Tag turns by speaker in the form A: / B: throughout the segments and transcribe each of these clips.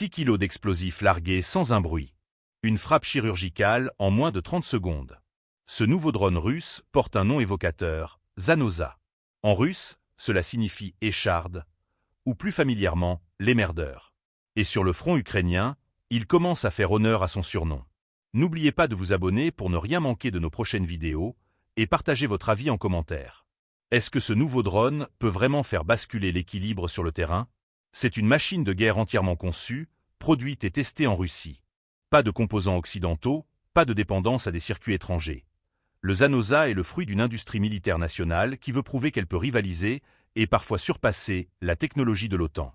A: 6 kilos d'explosifs largués sans un bruit. Une frappe chirurgicale en moins de 30 secondes. Ce nouveau drone russe porte un nom évocateur, Zanoza. En russe, cela signifie écharde, ou plus familièrement, l'émerdeur. Et sur le front ukrainien, il commence à faire honneur à son surnom. N'oubliez pas de vous abonner pour ne rien manquer de nos prochaines vidéos, et partagez votre avis en commentaire. Est-ce que ce nouveau drone peut vraiment faire basculer l'équilibre sur le terrain? C'est une machine de guerre entièrement conçue, produite et testée en Russie. Pas de composants occidentaux, pas de dépendance à des circuits étrangers. Le Zanoza est le fruit d'une industrie militaire nationale qui veut prouver qu'elle peut rivaliser et parfois surpasser la technologie de l'OTAN.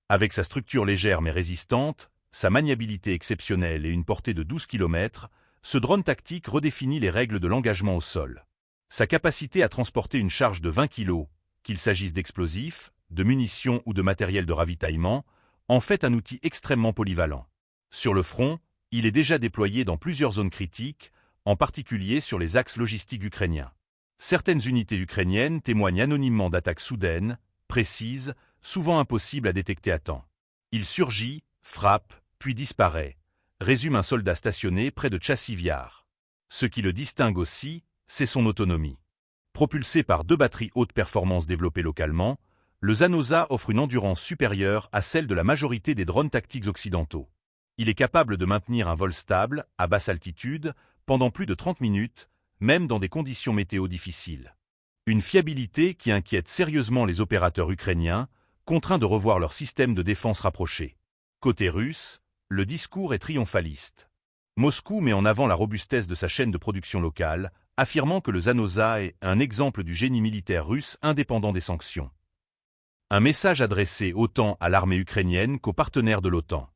A: Avec sa structure légère mais résistante, sa maniabilité exceptionnelle et une portée de 12 km, ce drone tactique redéfinit les règles de l'engagement au sol. Sa capacité à transporter une charge de 20 kg, qu'il s'agisse d'explosifs, de munitions ou de matériel de ravitaillement, en fait un outil extrêmement polyvalent. Sur le front, il est déjà déployé dans plusieurs zones critiques, en particulier sur les axes logistiques ukrainiens. Certaines unités ukrainiennes témoignent anonymement d'attaques soudaines, précises, souvent impossibles à détecter à temps. Il surgit, frappe, puis disparaît, résume un soldat stationné près de Tchassiviar. Ce qui le distingue aussi, c'est son autonomie. Propulsé par 2 batteries haute performance développées localement, le Zanoza offre une endurance supérieure à celle de la majorité des drones tactiques occidentaux. Il est capable de maintenir un vol stable, à basse altitude, pendant plus de 30 minutes, même dans des conditions météo difficiles. Une fiabilité qui inquiète sérieusement les opérateurs ukrainiens, contraints de revoir leur système de défense rapproché. Côté russe, le discours est triomphaliste. Moscou met en avant la robustesse de sa chaîne de production locale, affirmant que le Zanoza est un exemple du génie militaire russe indépendant des sanctions. Un message adressé autant à l'armée ukrainienne qu'aux partenaires de l'OTAN.